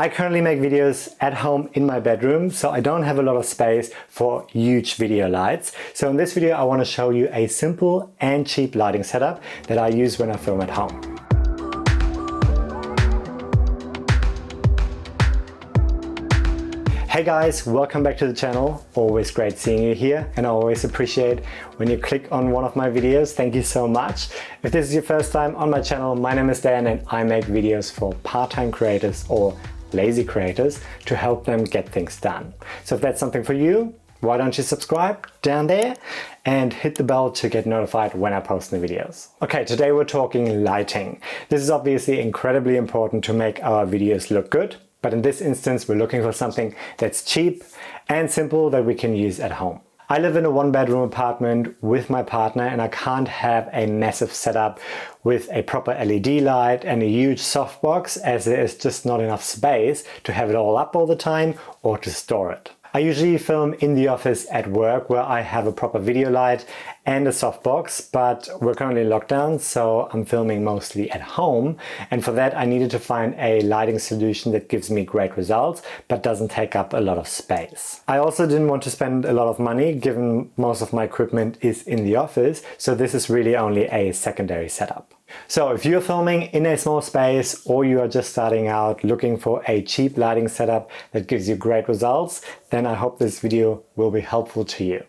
I currently make videos at home in my bedroom, so I don't have a lot of space for huge video lights. So in this video I want to show you a simple and cheap lighting setup that I use when I film at home. Hey guys, welcome back to the channel. Always great seeing you here, and I always appreciate when you click on one of my videos. Thank you so much. If this is your first time on my channel, my name is Dan and I make videos for part-time creators or lazy creators to help them get things done. So if that's something for you, why don't you subscribe down there and hit the bell to get notified when I post new videos. Okay, today we're talking lighting. This is obviously incredibly important to make our videos look good. But in this instance, we're looking for something that's cheap and simple that we can use at home. I live in a one-bedroom apartment with my partner and I can't have a massive setup with a proper LED light and a huge softbox, as there is just not enough space to have it all up all the time or to store it. I usually film in the office at work where I have a proper video light and a softbox, but we're currently in lockdown, so I'm filming mostly at home. And for that, I needed to find a lighting solution that gives me great results, but doesn't take up a lot of space. I also didn't want to spend a lot of money, given most of my equipment is in the office, so this is really only a secondary setup. So if you're filming in a small space or you are just starting out looking for a cheap lighting setup that gives you great results, then I hope this video will be helpful to you.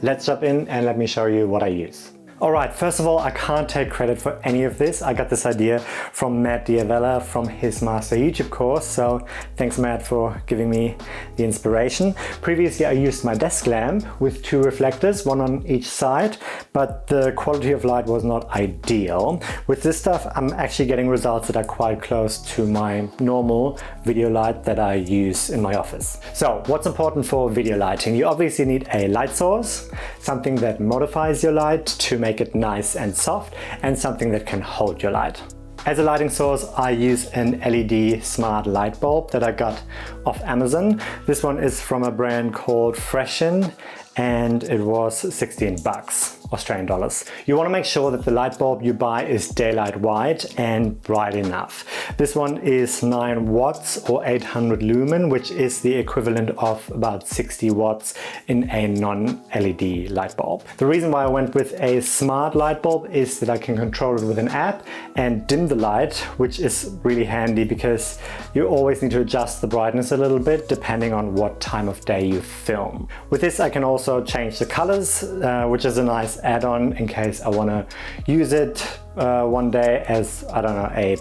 Let's jump in and let me show you what I use. Alright, first of all, I can't take credit for any of this. I got this idea from Matt D'Avella from his Master YouTube course, so thanks Matt for giving me the inspiration. Previously I used my desk lamp with two reflectors, one on each side, but the quality of light was not ideal. With this stuff I'm actually getting results that are quite close to my normal video light that I use in my office. So what's important for video lighting? You obviously need a light source, something that modifies your light to make it nice and soft, and something that can hold your light. As a lighting source, I use an LED smart light bulb that I got off Amazon. This one is from a brand called Freshen and it was 16 bucks, Australian dollars. You want to make sure that the light bulb you buy is daylight white and bright enough. This one is 9 watts or 800 lumen, which is the equivalent of about 60 watts in a non-LED light bulb. The reason why I went with a smart light bulb is that I can control it with an app and dim the light, which is really handy because you always need to adjust the brightness a little bit depending on what time of day you film. With this I can also change the colors, which is a nice add-on in case I want to use it one day as, I don't know, a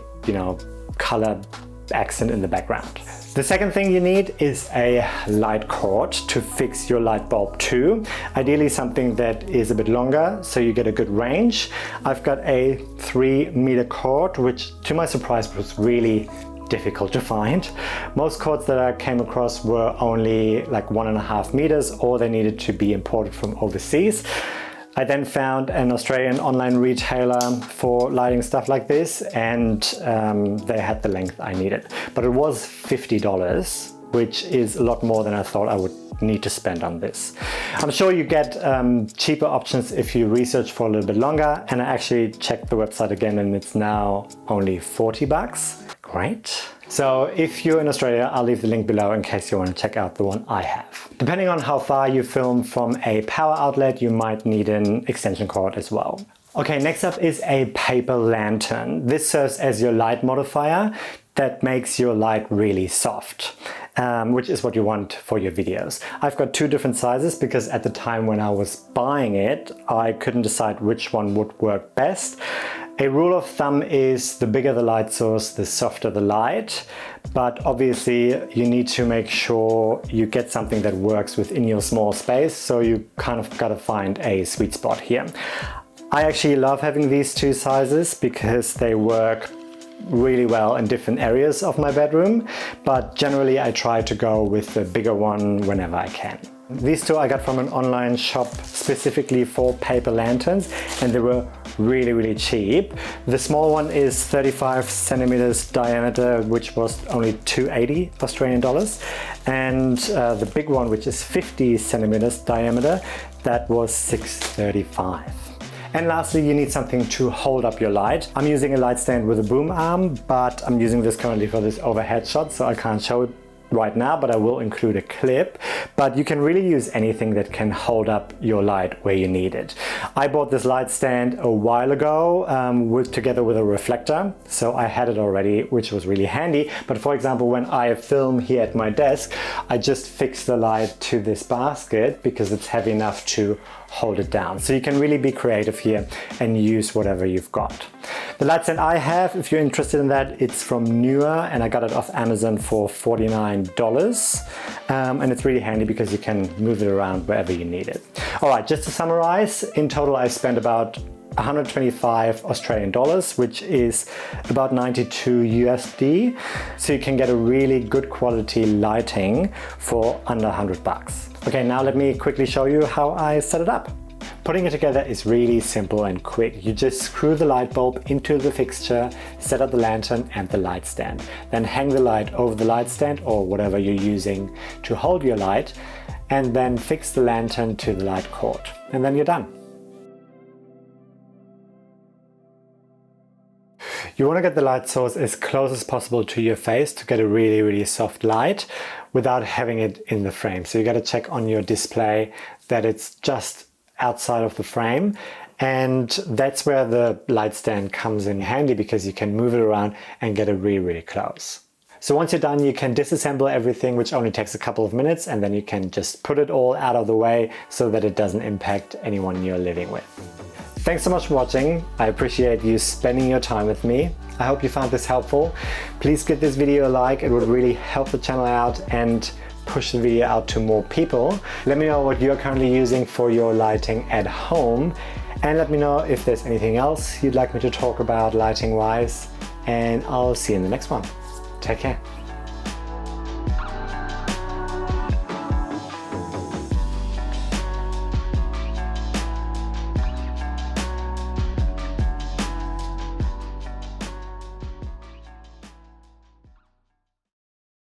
color accent in the background. The second thing you need is a light cord to fix your light bulb to. Ideally something that is a bit longer so you get a good range. I've got a 3-meter cord, which to my surprise was really difficult to find. Most cords that I came across were only like 1.5 meters, or they needed to be imported from overseas. I then found an Australian online retailer for lighting stuff like this, and they had the length I needed. But it was $50, which is a lot more than I thought I would need to spend on this. I'm sure you get cheaper options if you research for a little bit longer, and I actually checked the website again and it's now only 40 bucks. Great. So if you're in Australia, I'll leave the link below in case you want to check out the one I have. Depending on how far you film from a power outlet, you might need an extension cord as well. Okay, next up is a paper lantern. This serves as your light modifier that makes your light really soft, which is what you want for your videos. I've got 2 different sizes because at the time when I was buying it, I couldn't decide which one would work best. A rule of thumb is the bigger the light source, the softer the light, but obviously you need to make sure you get something that works within your small space, so you kind of gotta find a sweet spot here. I actually love having these 2 sizes because they work really well in different areas of my bedroom, but generally I try to go with the bigger one whenever I can. These 2 I got from an online shop specifically for paper lanterns, and they were really cheap. The small one is 35 centimeters diameter, which was only 280 Australian dollars, and the big one, which is 50 centimeters diameter, that was 635. And lastly, you need something to hold up your light. I'm using a light stand with a boom arm, but I'm using this currently for this overhead shot, so I can't show it right now, but I will include a clip. But you can really use anything that can hold up your light where you need it. I bought this light stand a while ago together with a reflector, so I had it already, which was really handy. But for example, when I film here at my desk, I just fix the light to this basket because it's heavy enough to hold it down. So you can really be creative here and use whatever you've got. The light stand I have, if you're interested in that, it's from Neewer, and I got it off Amazon for $49. And it's really handy because you can move it around wherever you need it. All right, just to summarize, in total I spent about 125 Australian dollars, which is about 92 USD. So you can get a really good quality lighting for under 100 bucks. Okay, now let me quickly show you how I set it up. Putting it together is really simple and quick. You just screw the light bulb into the fixture, set up the lantern and the light stand. Then hang the light over the light stand or whatever you're using to hold your light, and then fix the lantern to the light cord. And then you're done. You want to get the light source as close as possible to your face to get a really soft light without having it in the frame. So you got to check on your display that it's just outside of the frame, and that's where the light stand comes in handy because you can move it around and get it really close. So once you're done, you can disassemble everything, which only takes a couple of minutes, and then you can just put it all out of the way so that it doesn't impact anyone you're living with. Thanks so much for watching. I appreciate you spending your time with me. I hope you found this helpful. Please give this video a like. It would really help the channel out and push the video out to more people. Let me know what you're currently using for your lighting at home, and let me know if there's anything else you'd like me to talk about lighting wise, and I'll see you in the next one. Take care.